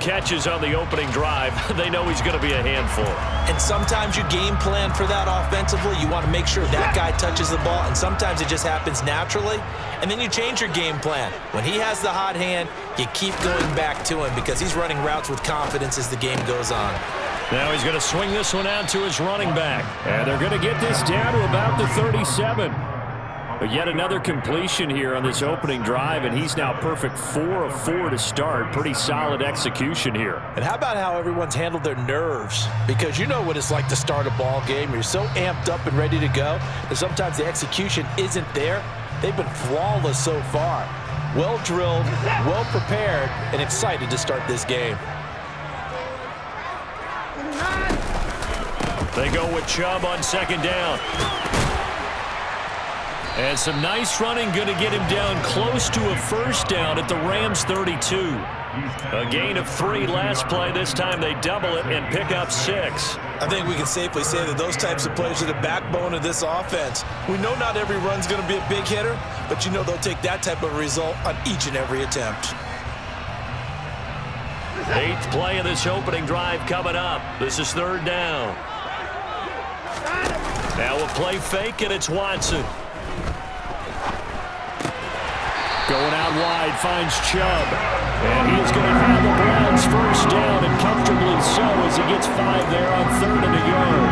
catches on the opening drive, they know he's going to be a handful. And sometimes you game plan for that offensively. You want to make sure that guy touches the ball, and sometimes it just happens naturally. And then you change your game plan. When he has the hot hand, you keep going back to him because he's running routes with confidence as the game goes on. Now he's going to swing this one out to his running back. And they're going to get this down to about the 37. But yet another completion here on this opening drive, and he's now perfect 4 of 4 to start. Pretty solid execution here. And how about how everyone's handled their nerves? Because you know what it's like to start a ball game. You're so amped up and ready to go that sometimes the execution isn't there. They've been flawless so far. Well drilled, well prepared, and excited to start this game. They go with Chubb on second down. And some nice running, going to get him down close to a first down at the Rams 32. A gain of 3 last play. This time they double it and pick up 6. I think we can safely say that those types of plays are the backbone of this offense. We know not every run's going to be a big hitter, but you know they'll take that type of result on each and every attempt. 8th play of this opening drive coming up. This is 3rd down. Now a play fake, and it's Watson. Going out wide, finds Chubb. And he is going to have the Browns first down, and comfortably so as he gets 5 there on 3rd and a yard.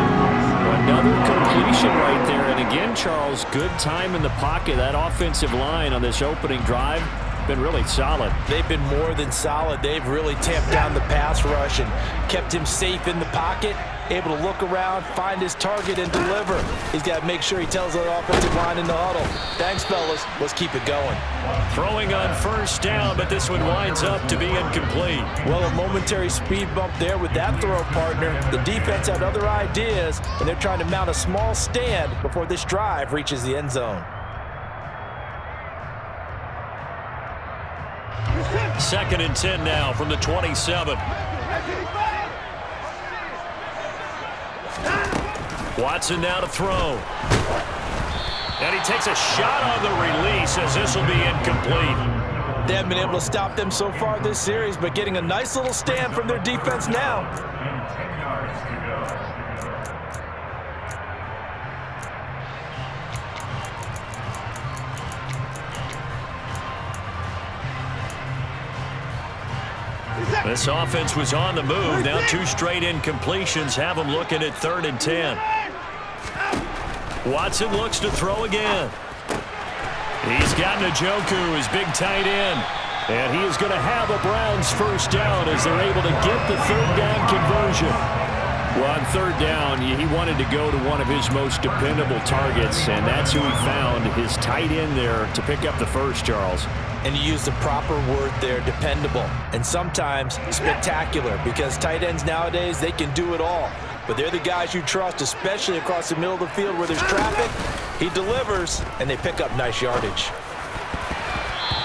Another completion right there. And again, Charles, good time in the pocket. That offensive line on this opening drive been really solid. They've been more than solid. They've really tamped down the pass rush and kept him safe in the pocket, able to look around, find his target, and deliver. He's got to make sure he tells that offensive line in the huddle, thanks, fellas. Let's keep it going. Throwing on first down, but this one winds up to be incomplete. Well, a momentary speed bump there with that throw partner. The defense had other ideas, and they're trying to mount a small stand before this drive reaches the end zone. 2nd and 10 now from the 27. Watson now to throw. And he takes a shot on the release as this will be incomplete. They haven't been able to stop them so far this series, but getting a nice little stand from their defense now. This offense was on the move. Now 2 straight incompletions have them looking at 3rd and 10. Watson looks to throw again. He's got Njoku, his big tight end. And he is going to have a Browns first down as they're able to get the 3rd down conversion. Well, on 3rd down, he wanted to go to one of his most dependable targets, and that's who he found, his tight end there, to pick up the first, Charles. And you use the proper word there, dependable, and sometimes spectacular, because tight ends nowadays, they can do it all. But they're the guys you trust, especially across the middle of the field where there's traffic. He delivers, and they pick up nice yardage.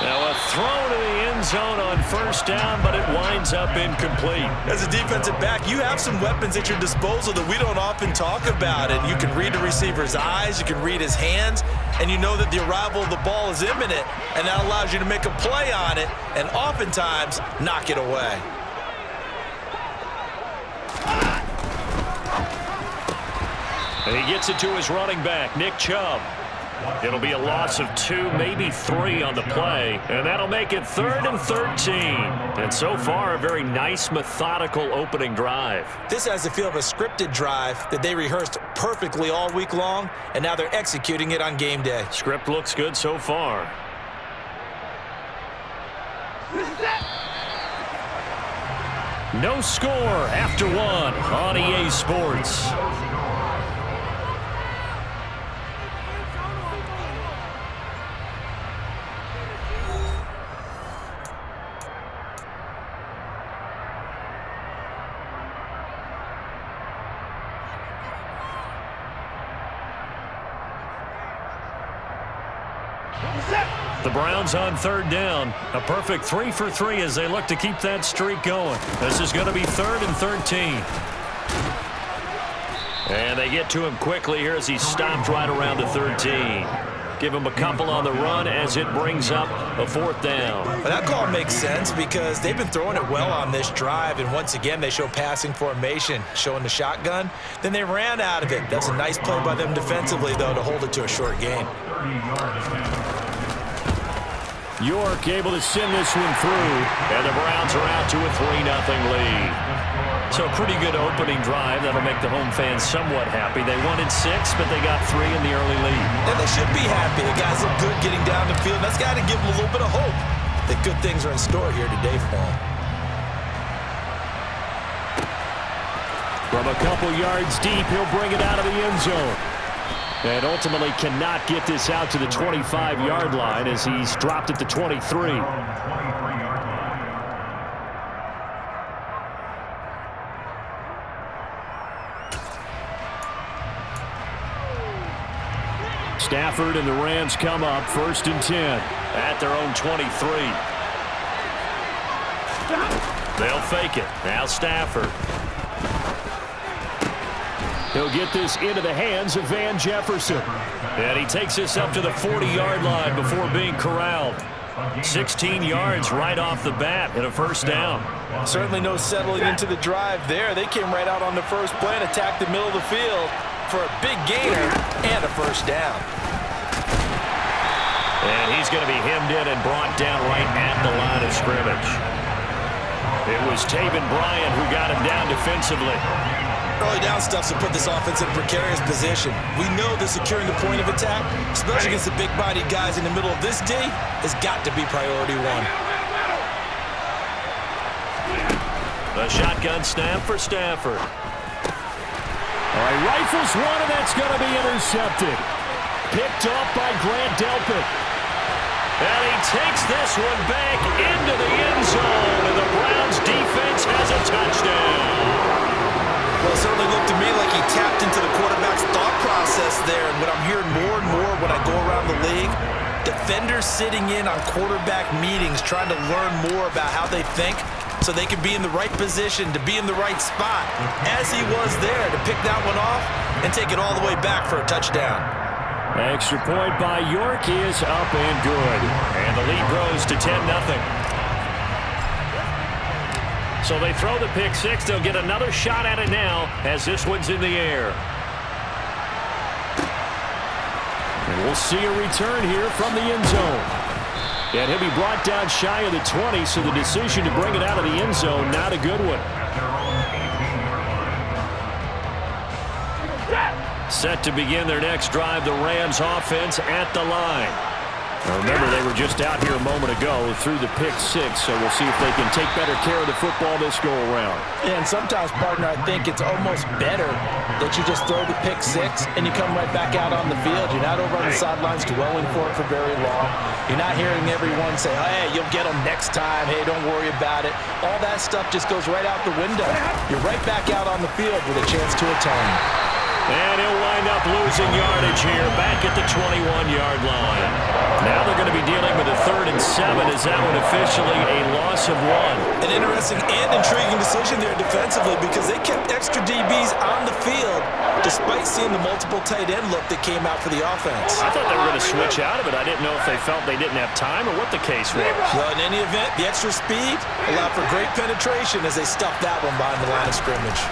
Now a throw to the end zone on first down, but it winds up incomplete. As a defensive back, you have some weapons at your disposal that we don't often talk about. And you can read the receiver's eyes, you can read his hands, and you know that the arrival of the ball is imminent, and that allows you to make a play on it and oftentimes knock it away. And he gets it to his running back, Nick Chubb. It'll be a loss of 2, maybe 3 on the play, and that'll make it 3rd and 13. And so far, a very nice, methodical opening drive. This has the feel of a scripted drive that they rehearsed perfectly all week long, and now they're executing it on game day. Script looks good so far. No score after 1 on EA Sports. The Browns on 3rd down. A perfect 3 for 3 as they look to keep that streak going. This is going to be 3rd and 13. And they get to him quickly here as he stopped right around the 13. Give him a couple on the run as it brings up a 4th down. Well, that call makes sense because they've been throwing it well on this drive, and once again, they show passing formation, showing the shotgun. Then they ran out of it. That's a nice play by them defensively, though, to hold it to a short gain. York able to send this one through, and the Browns are out to a 3-0 lead. So a pretty good opening drive. That'll make the home fans somewhat happy. They wanted 6, but they got 3 in the early lead. And they should be happy. The guys look good getting down the field. That's got to give them a little bit of hope that good things are in store here today for them. From a couple yards deep, he'll bring it out of the end zone. And ultimately cannot get this out to the 25-yard line as he's dropped at the 23. Stafford and the Rams come up 1st and 10 at their own 23. They'll fake it. Now Stafford. He'll get this into the hands of Van Jefferson. And he takes this up to the 40-yard line before being corralled. 16 yards right off the bat and a 1st down. Certainly no settling into the drive there. They came right out on the first play and attacked the middle of the field for a big gainer and a 1st down. And he's going to be hemmed in and brought down right at the line of scrimmage. It was Taven Bryan who got him down defensively. Early down stuff to put this offense in a precarious position. We know that securing the point of attack, especially against the big-bodied guys in the middle of this D, has got to be priority 1. A shotgun snap for Stafford. All right, rifles one, and that's going to be intercepted. Picked off by Grant Delpit. And he takes this one back into the end zone, and the Browns defense has a touchdown. Well, it certainly looked to me like he tapped into the quarterback's thought process there. And what I'm hearing more and more when I go around the league, defenders sitting in on quarterback meetings trying to learn more about how they think so they can be in the right position, to be in the right spot, as he was there to pick that one off and take it all the way back for a touchdown. Extra point by York is up and good. And the lead grows to 10-0. So they throw the pick 6. They'll get another shot at it now as this one's in the air. And we'll see a return here from the end zone. And he'll be brought down shy of the 20, so the decision to bring it out of the end zone, not a good one. Set to begin their next drive, the Rams offense at the line. Now remember, they were just out here a moment ago through the pick 6, so we'll see if they can take better care of the football this go-around. Yeah, and sometimes, partner, I think it's almost better that you just throw the pick 6 and you come right back out on the field. You're not over on the sidelines dwelling for it for very long. You're not hearing everyone say, oh, hey, you'll get them next time. Hey, don't worry about it. All that stuff just goes right out the window. You're right back out on the field with a chance to atone. And he'll wind up losing yardage here back at the 21-yard line. Now they're going to be dealing with a 3rd and 7 as that one officially a loss of 1. An interesting and intriguing decision there defensively because they kept extra DBs on the field despite seeing the multiple tight end look that came out for the offense. I thought they were going to switch out of it. I didn't know if they felt they didn't have time or what the case was. Well, in any event, the extra speed allowed for great penetration as they stuffed that one behind the line of scrimmage.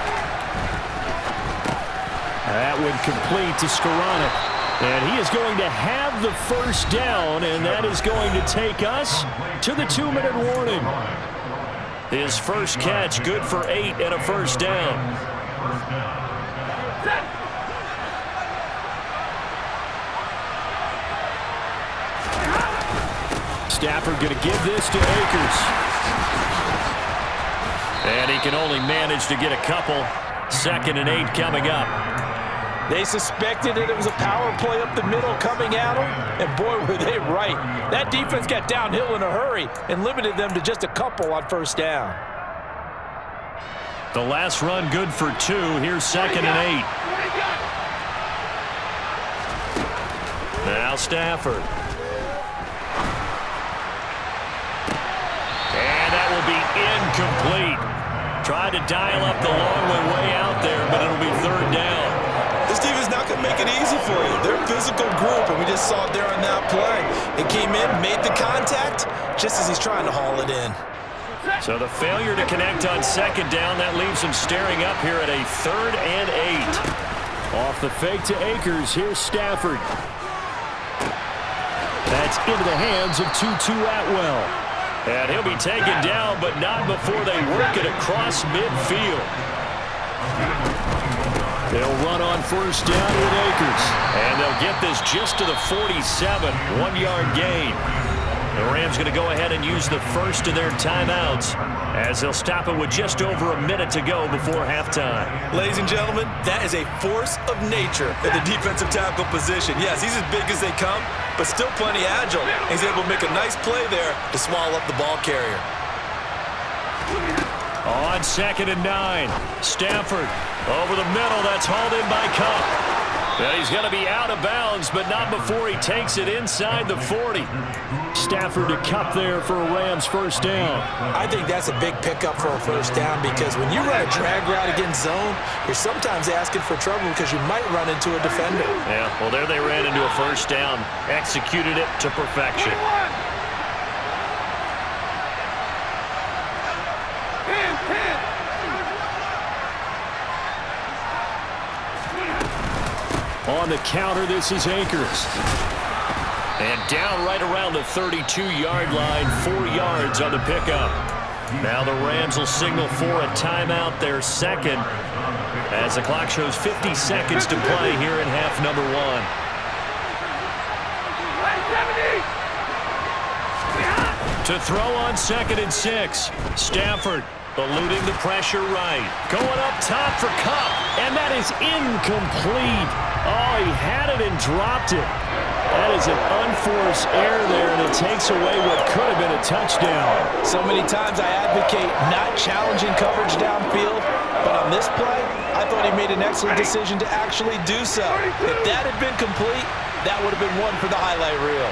That would complete to Skoranek. And he is going to have the 1st down, and that is going to take us to the 2-minute warning. His first catch, good for 8 and a 1st down. Stafford going to give this to Akers. And he can only manage to get a couple. 2nd and 8 coming up. They suspected that it was a power play up the middle coming at them, and boy, were they right. That defense got downhill in a hurry and limited them to just a couple on 1st down. The last run good for 2. Here's 2nd and 8. Now Stafford. And that will be incomplete. Tried to dial up the long way out there, but it'll be 3rd down. This defense don't make it easy for you. They're a physical group, and we just saw it there on that play. They came in, made the contact, just as he's trying to haul it in. So the failure to connect on second down, that leaves him staring up here at a 3rd and 8. Off the fake to Akers, here's Stafford. That's into the hands of Tutu Atwell. And he'll be taken down, but not before they work it across midfield. They'll run on 1st down with Akers. And they'll get this just to the 47, 1-yard gain. The Rams going to go ahead and use the first of their timeouts as they'll stop it with just over a minute to go before halftime. Ladies and gentlemen, that is a force of nature at the defensive tackle position. Yes, he's as big as they come, but still plenty agile. He's able to make a nice play there to swallow up the ball carrier. On 2nd and 9, Stafford over the middle. That's hauled in by Cup. Well, he's going to be out of bounds, but not before he takes it inside the 40. Stafford to Cup there for a Rams 1st down. I think that's a big pickup for a 1st down because when you run a drag route against zone, you're sometimes asking for trouble because you might run into a defender. Yeah, well, there they ran into a 1st down, executed it to perfection. On the counter, this is Akers. And down right around the 32-yard line, 4 yards on the pickup. Now the Rams will signal for a timeout, their second, as the clock shows 50 seconds to play here in half number 1. To throw on 2nd and 6, Stafford eluding the pressure right. Going up top for Cup, and that is incomplete. Oh, he had it and dropped it. That is an unforced error there, and it takes away what could have been a touchdown. So many times I advocate not challenging coverage downfield, but on this play, I thought he made an excellent decision to actually do so. If that had been complete, that would have been one for the highlight reel.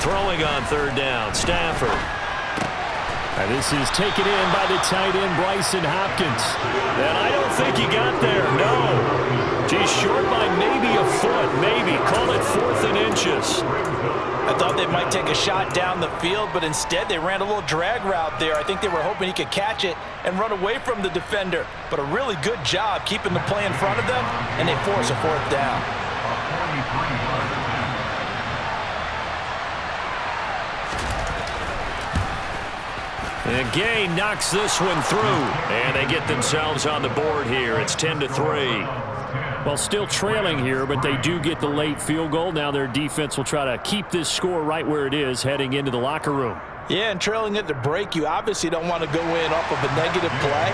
Throwing on 3rd down, Stafford. And this is taken in by the tight end, Bryson Hopkins. And I don't think he got there, no. He's short by maybe a foot, maybe. Call it 4th and inches. I thought they might take a shot down the field, but instead they ran a little drag route there. I think they were hoping he could catch it and run away from the defender. But a really good job keeping the play in front of them, and they force a 4th down. And Gay knocks this one through, and they get themselves on the board here. It's 10-3. Well, still trailing here, but they do get the late field goal. Now their defense will try to keep this score right where it is heading into the locker room. Yeah, and trailing at the break, you obviously don't want to go in off of a negative play.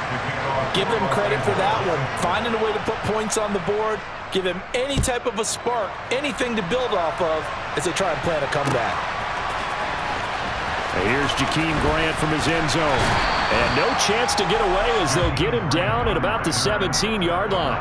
Give them credit for that one. Finding a way to put points on the board, give them any type of a spark, anything to build off of as they try and plan a comeback. Here's Jakeem Grant from his end zone. And no chance to get away as they'll get him down at about the 17-yard line.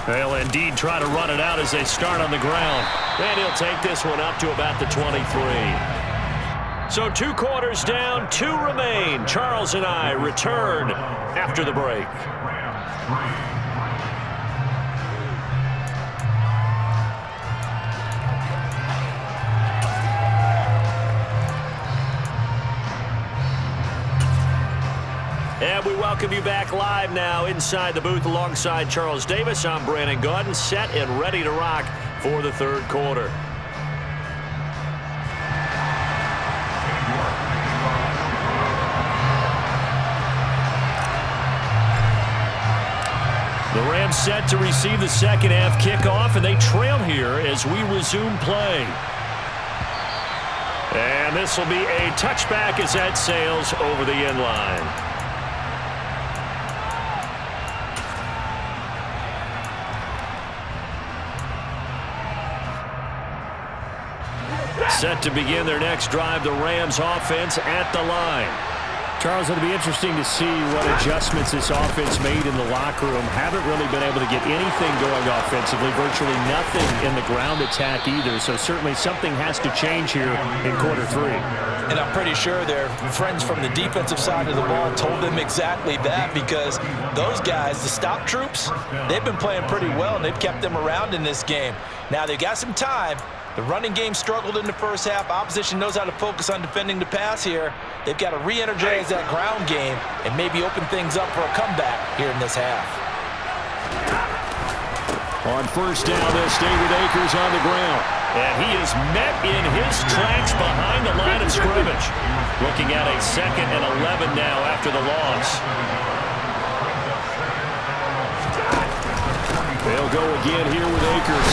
They'll indeed try to run it out as they start on the ground. And he'll take this one up to about the 23. So 2 quarters down, 2 remain. Charles and I return after the break. And we welcome you back live now inside the booth alongside Charles Davis. I'm Brandon Gaudin, set and ready to rock for the 3rd quarter. The Rams set to receive the 2nd half kickoff, and they trail here as we resume play. And this will be a touchback as that sails over the end line. Set to begin their next drive, the Rams offense at the line. Charles, it'll be interesting to see what adjustments this offense made in the locker room. Haven't really been able to get anything going offensively, virtually nothing in the ground attack either. So certainly something has to change here in quarter 3. And I'm pretty sure their friends from the defensive side of the ball told them exactly that, because those guys, the stop troops, they've been playing pretty well, and they've kept them around in this game. Now they got some time. The running game struggled in the first half. Opposition knows how to focus on defending the pass here. They've got to re-energize that ground game and maybe open things up for a comeback here in this half. On first down, they'll stay with Akers on the ground. And he is met in his tracks behind the line of scrimmage. Looking at a 2nd and 11 now after the loss. They'll go again here with Akers.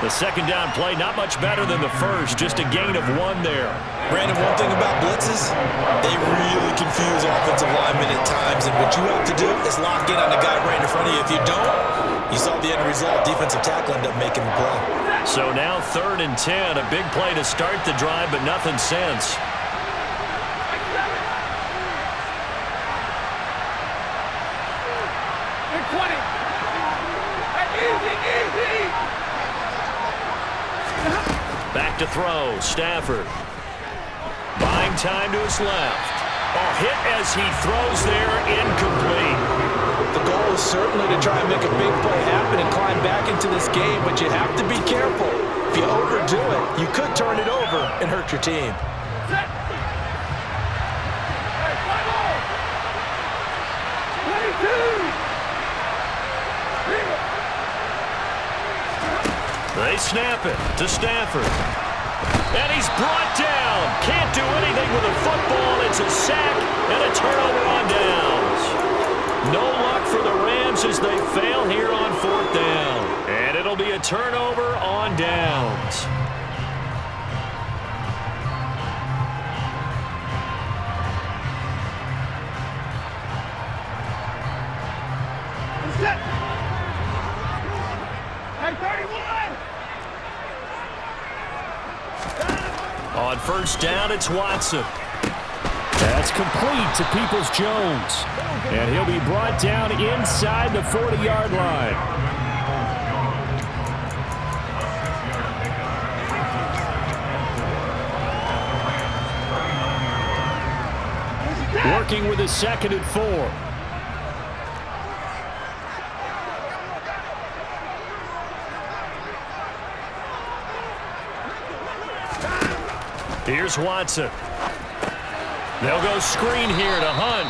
The second down play, not much better than the first, just a gain of 1 there. Brandon, one thing about blitzes, they really confuse offensive linemen at times, and what you have to do is lock in on the guy right in front of you. If you don't, you saw the end result. Defensive tackle ended up making the play. So now 3rd and 10, a big play to start the drive, but nothing since. Back to throw, Stafford. Buying time to his left. Hit as he throws there, incomplete. The goal is certainly to try and make a big play happen and climb back into this game, but you have to be careful. If you overdo it, you could turn it over and hurt your team. They snap it to Stafford. And he's brought down. Can't do anything with a football. It's a sack and a turnover on downs. No luck for the Rams as they fail here on 4th down. And it'll be a turnover on downs. On first down, it's Watson. That's complete to Peoples-Jones. And he'll be brought down inside the 40-yard line. Working with a 2nd and 4. Here's Watson. They'll go screen here to Hunt.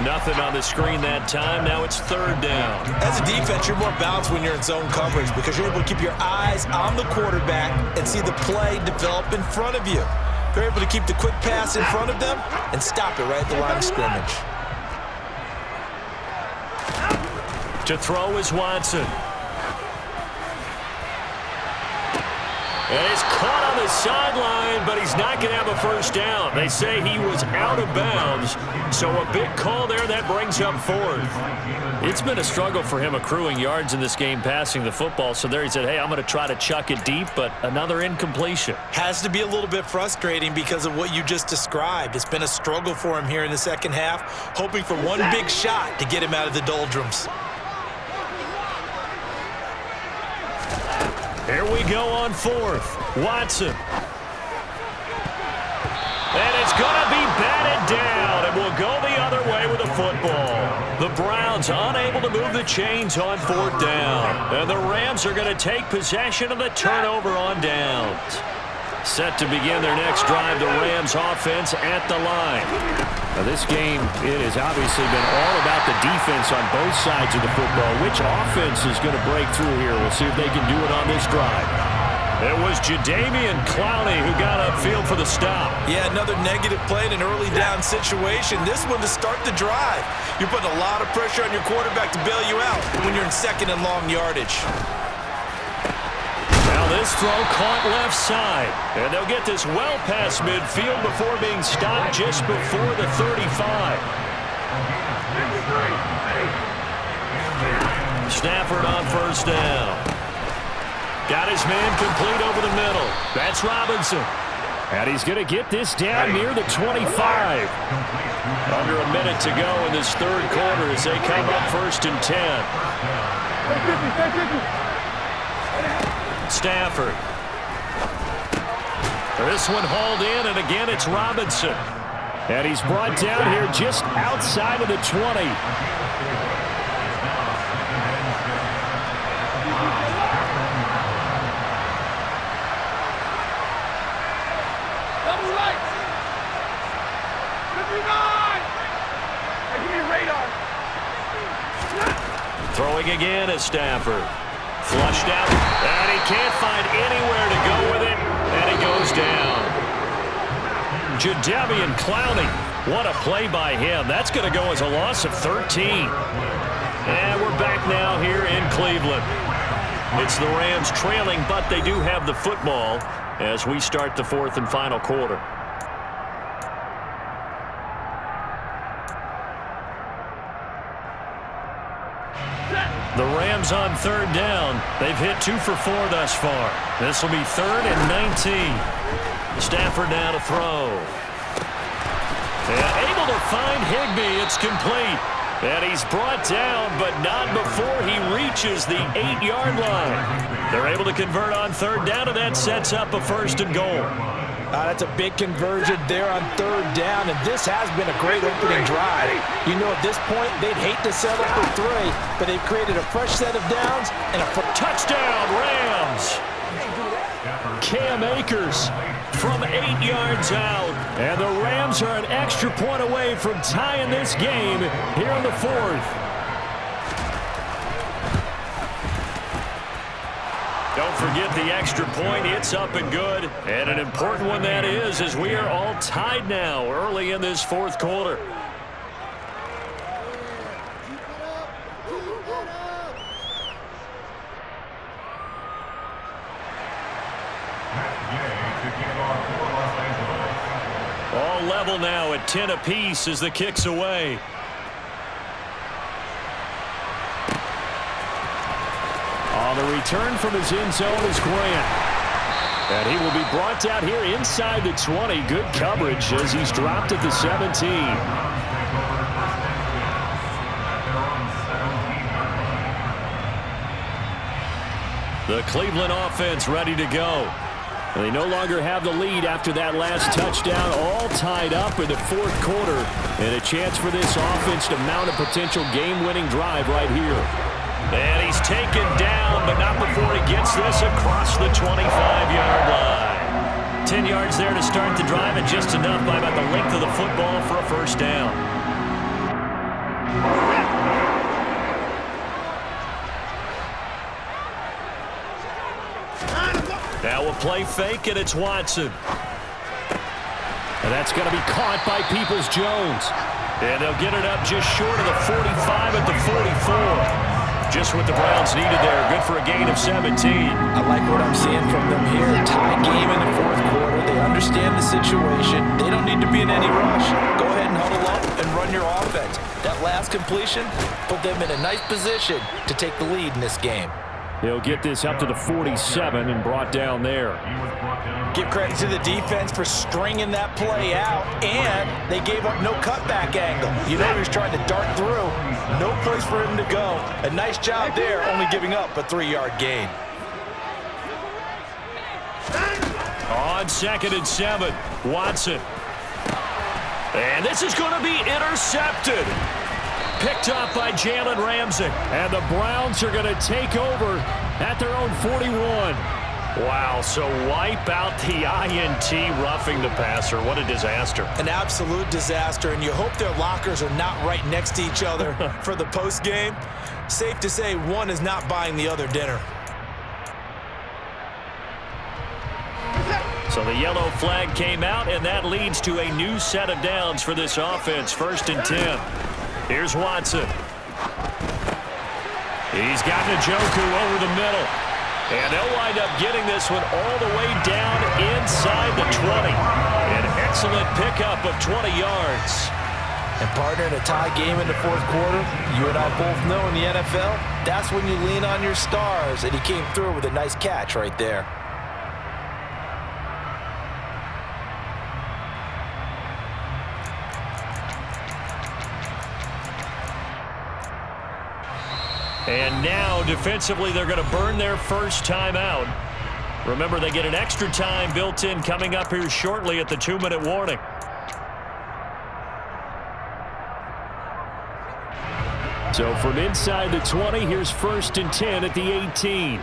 Nothing on the screen that time. Now it's 3rd down. As a defense, you're more balanced when you're in zone coverage because you're able to keep your eyes on the quarterback and see the play develop in front of you. You're able to keep the quick pass in front of them and stop it right at the line of scrimmage. To throw is Watson. And he's caught on the sideline, but he's not going to have a first down. They say he was out of bounds, so a big call there that brings up 4th. It's been a struggle for him accruing yards in this game passing the football, so there he said, hey, I'm going to try to chuck it deep, but another incompletion. Has to be a little bit frustrating because of what you just described. It's been a struggle for him here in the second half, hoping for one big shot to get him out of the doldrums. Here we go on 4th. Watson. And it's going to be batted down, and we'll go the other way with the football. The Browns unable to move the chains on 4th down. And the Rams are going to take possession of the turnover on downs. Set to begin their next drive, the Rams offense at the line. Now this game, it has obviously been all about the defense on both sides of the football. Which offense is going to break through here? We'll see if they can do it on this drive. It was Jadeveon Clowney who got upfield for the stop. Yeah, another negative play in an early down situation. This one to start the drive. You're putting a lot of pressure on your quarterback to bail you out when you're in 2nd and long yardage. Now this throw caught left side. And they'll get this well past midfield before being stopped just before the 35. Stafford on first down. Got his man complete over the middle. That's Robinson. And he's going to get this down near the 25. Under a minute to go in this third quarter as they come up 1st and 10. Stafford. This one hauled in, and again it's Robinson. And he's brought down here just outside of the 20. Throwing again is Stafford. Flushed out, and he can't find anywhere to go with it, and he goes down. Jadeveon Clowney, what a play by him. That's going to go as a loss of 13. And we're back now here in Cleveland. It's the Rams trailing, but they do have the football as we start the 4th and final quarter. The Rams on 3rd down. They've hit 2 for 4 thus far. This will be 3rd and 19. Stafford now to throw. And able to find Higbee. It's complete. And he's brought down, but not before he reaches the 8-yard line. They're able to convert on 3rd down, and that sets up a 1st and goal. That's a big conversion there on 3rd down, and this has been a great opening drive. You know, at this point, they'd hate to settle for 3, but they've created a fresh set of downs and a touchdown, Rams! Cam Akers from 8 yards out, and the Rams are an extra point away from tying this game here in the 4th. Don't forget the extra point. It's up and good. And an important one that is, as we are all tied now early in this 4th quarter. All level now at 10 apiece as the kick's away. On the return from his end zone is Grant. And he will be brought down here inside the 20. Good coverage as he's dropped at the 17. The Cleveland offense ready to go. And they no longer have the lead after that last touchdown, all tied up in the 4th quarter. And a chance for this offense to mount a potential game-winning drive right here. And he's taken down, but not before he gets this across the 25-yard line. 10 yards there to start the drive, and just enough by about the length of the football for a 1st down. Now we'll play fake, and it's Watson. And that's going to be caught by Peoples-Jones. And they'll get it up just short of the 45 at the 44. Just what the Browns needed there. Good for a gain of 17. I like what I'm seeing from them here. Tie game in the 4th quarter. They understand the situation. They don't need to be in any rush. Go ahead and huddle up and run your offense. That last completion put them in a nice position to take the lead in this game. He'll get this up to the 47 and brought down there. Give credit to the defense for stringing that play out, and they gave up no cutback angle. You know he was trying to dart through. No place for him to go. A nice job there, only giving up a 3-yard gain. On 2nd and 7, Watson. And this is going to be intercepted. Picked up by Jalen Ramsey. And the Browns are going to take over at their own 41. Wow, so wipe out the INT, roughing the passer. What a disaster. An absolute disaster, and you hope their lockers are not right next to each other for the postgame. Safe to say one is not buying the other dinner. So the yellow flag came out, and that leads to a new set of downs for this offense. 1st and 10. Here's Watson. He's got Njoku over the middle. And they'll wind up getting this one all the way down inside the 20. An excellent pickup of 20 yards. And partner, in a tie game in the 4th quarter, you and I both know in the NFL, that's when you lean on your stars. And he came through with a nice catch right there. And now, defensively, they're going to burn their first timeout. Remember, they get an extra time built in coming up here shortly at the 2-minute warning. So from inside the 20, here's 1st and 10 at the 18.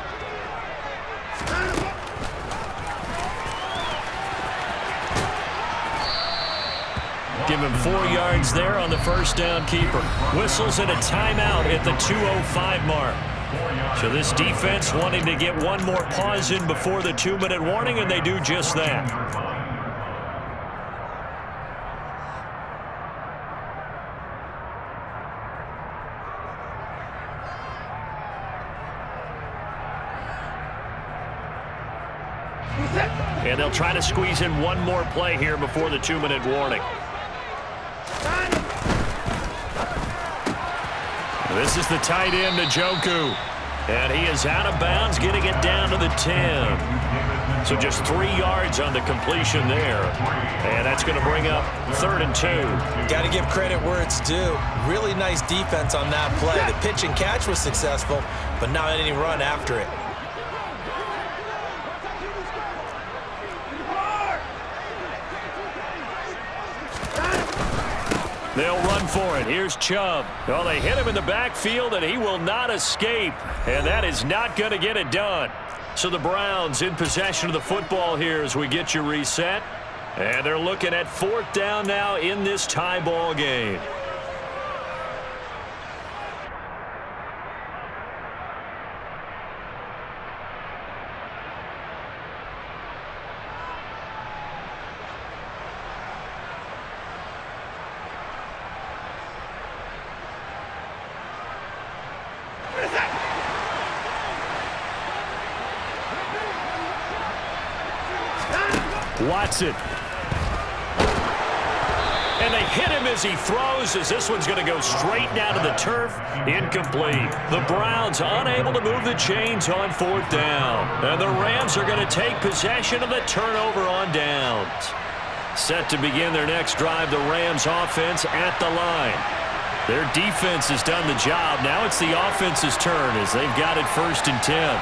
Give him 4 yards there on the first down keeper. Whistles and a timeout at the 2:05 mark. So this defense wanting to get one more pause in before the 2-minute warning, and they do just that. And they'll try to squeeze in one more play here before the 2-minute warning. This is the tight end, Njoku. And he is out of bounds, getting it down to the 10. So just 3 yards on the completion there. And that's going to bring up 3rd and 2. Got to give credit where it's due. Really nice defense on that play. The pitch and catch was successful, but not any run after it. They'll run for it. Here's Chubb. Well, they hit him in the backfield, and he will not escape. And that is not going to get it done. So the Browns in possession of the football here as we get you reset. And they're looking at 4th down now in this tie ball game. Watson. And they hit him as he throws, as this one's going to go straight down to the turf. Incomplete. The Browns unable to move the chains on 4th down. And the Rams are going to take possession of the turnover on downs. Set to begin their next drive, the Rams offense at the line. Their defense has done the job. Now it's the offense's turn as they've got it 1st and 10.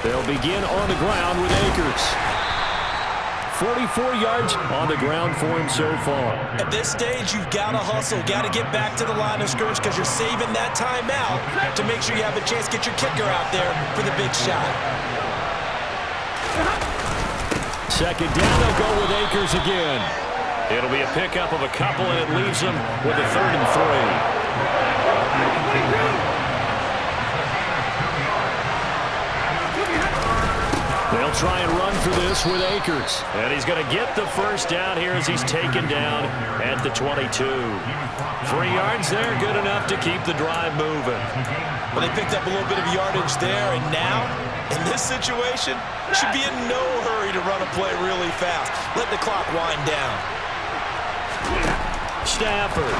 They'll begin on the ground with Akers. 44 yards on the ground for him so far. At this stage, you've got to hustle. Got to get back to the line of scrimmage because you're saving that timeout to make sure you have a chance to get your kicker out there for the big shot. 2nd down, they'll go with Akers again. It'll be a pickup of a couple, and it leaves them with a 3rd and 3. They'll try and run for this with Akers. And he's going to get the first down here as he's taken down at the 22. 3 yards there, good enough to keep the drive moving. Well, they picked up a little bit of yardage there, and now, in this situation, should be in no hurry to run a play really fast. Let the clock wind down. Stafford.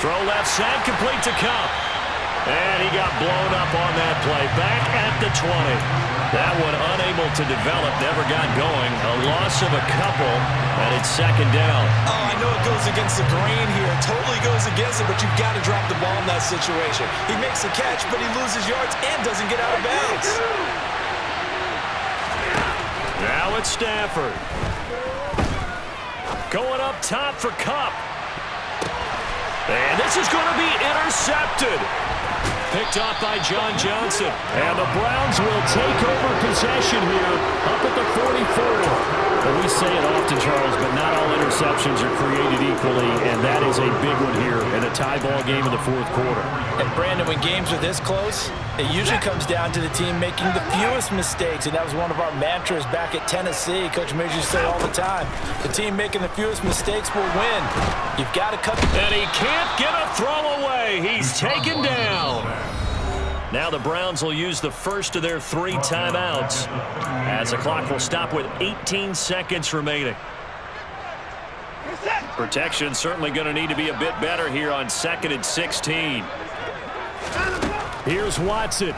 Throw left side, complete to Cup. And he got blown up on that play. Back at the 20. That one unable to develop, never got going. A loss of a couple, and it's 2nd down. Oh, I know it goes against the grain here. It totally goes against it, but you've got to drop the ball in that situation. He makes the catch, but he loses yards and doesn't get out of bounds. Now it's Stafford. Going up top for Cup. And this is going to be intercepted. Picked off by John Johnson. And the Browns will take over possession here up at the 44. Well, we say it often, Charles, but not all interceptions are created equally, and that is a big one here in a tie ball game in the 4th quarter. And, Brandon, when games are this close, it usually comes down to the team making the fewest mistakes, and that was one of our mantras back at Tennessee. Coach Major used to say all the time, the team making the fewest mistakes will win. You've got to cut. And he can't get a throw away. He's taken down. Now the Browns will use the first of their 3 timeouts as the clock will stop with 18 seconds remaining. Protection certainly going to need to be a bit better here on 2nd and 16. Here's Watson.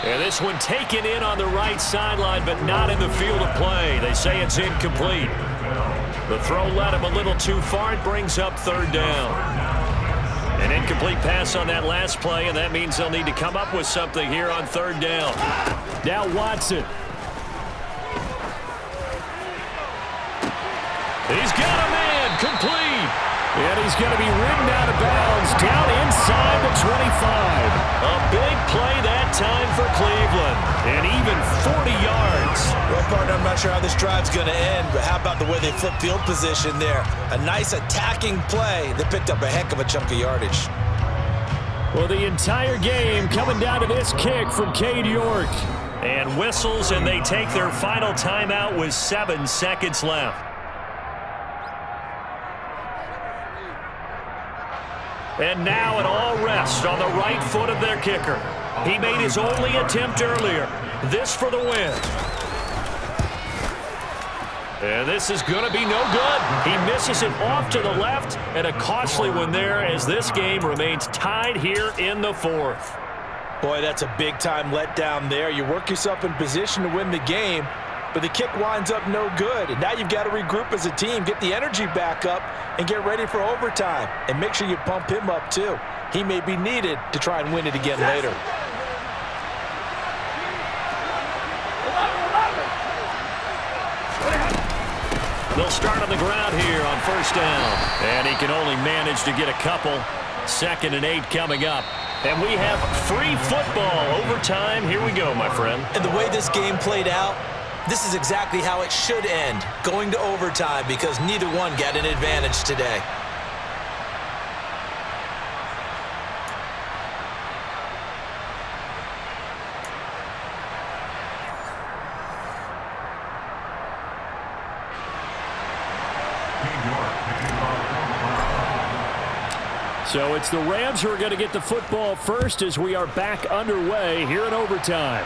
And this one taken in on the right sideline, but not in the field of play. They say it's incomplete. The throw led him a little too far. It brings up third down. An incomplete pass on that last play, and that means they'll need to come up with something here on third down. Now Watson. He's got a man, complete. And he's going to be ridden out of bounds down inside the 25. A big play that time for Cleveland. And even 40 yards. Well, partner, I'm not sure how this drive's going to end, but how about the way they flip field position there? A nice attacking play that picked up a heck of a chunk of yardage. Well, the entire game coming down to this kick from Cade York. And whistles, and they take their final timeout with 7 seconds left. And now an all rest on the right foot of their kicker. He made his only attempt earlier. This for the win. And this is going to be no good. He misses it off to the left, and a costly one there as this game remains tied here in the fourth. Boy, that's a big-time letdown there. You work yourself in position to win the game, but the kick winds up no good. And now you've got to regroup as a team, get the energy back up, and get ready for overtime. And make sure you pump him up, too. He may be needed to try and win it again later. They'll start on the ground here on first down. And he can only manage to get a couple. 2nd and 8 coming up. And we have free football overtime. Here we go, my friend. And the way this game played out, this is exactly how it should end, going to overtime, because neither one got an advantage today. So it's the Rams who are going to get the football first as we are back underway here in overtime.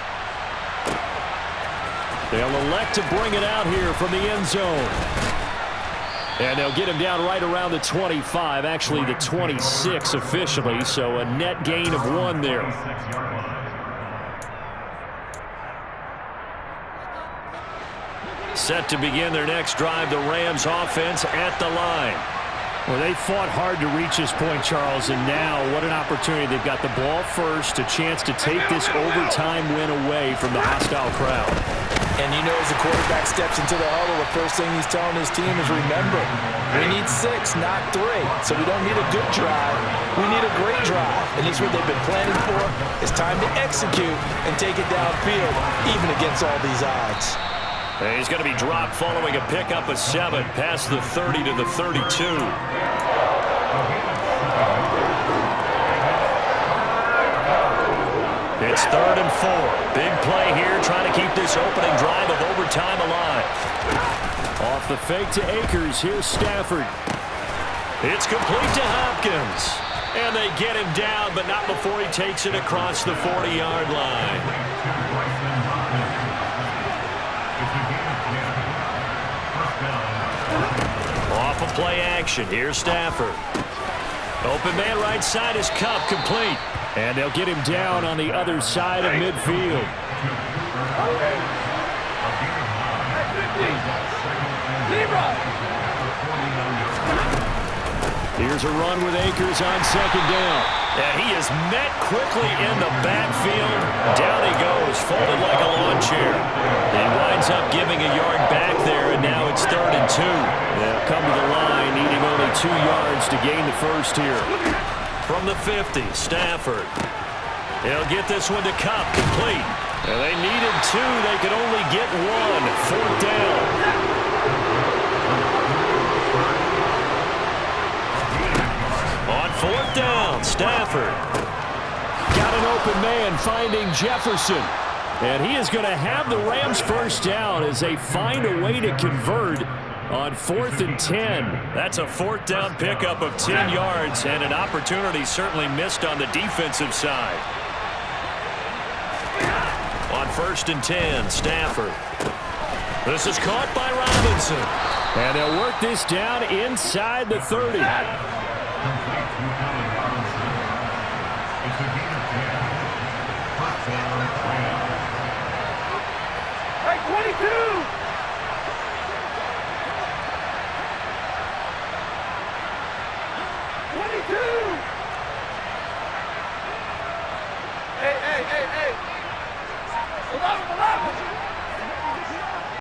They'll elect to bring it out here from the end zone. And they'll get him down right around the 25, actually the 26 officially, so a net gain of 1 there. Set to begin their next drive, the Rams offense at the line. Well, they fought hard to reach this point, Charles, and now what an opportunity. They've got the ball first, a chance to take this overtime win away from the hostile crowd. And you know, as the quarterback steps into the huddle, the first thing he's telling his team is, remember, we need 6, not 3. So we don't need a good drive. We need a great drive. And this is what they've been planning for. It's time to execute and take it downfield, even against all these odds. And he's going to be dropped following a pickup of 7 past the 30 to the 32. It's 3rd and 4. Big play here, trying to keep this opening drive of overtime alive. Off the fake to Akers. Here's Stafford. It's complete to Hopkins. And they get him down, but not before he takes it across the 40-yard line. Off of play action. Here's Stafford. Open man right side is Cup, complete. And they'll get him down on the other side of midfield. Here's a run with Akers on 2nd down. And he is met quickly in the backfield. Down he goes, folded like a lawn chair. He winds up giving a yard back there, and now it's 3rd and 2. They'll come to the line, needing only 2 yards to gain the first here. From the 50, Stafford. He'll get this one to Cup, complete. And they needed 2. They could only get 1. 4th down. On 4th down, Stafford. Got an open man finding Jefferson. And he is going to have the Rams first down as they find a way to convert on 4th and 10. That's a 4th down pickup of 10 yards and an opportunity certainly missed on the defensive side. On 1st and 10, Stafford. This is caught by Robinson. And they'll work this down inside the 30. Hey, 22!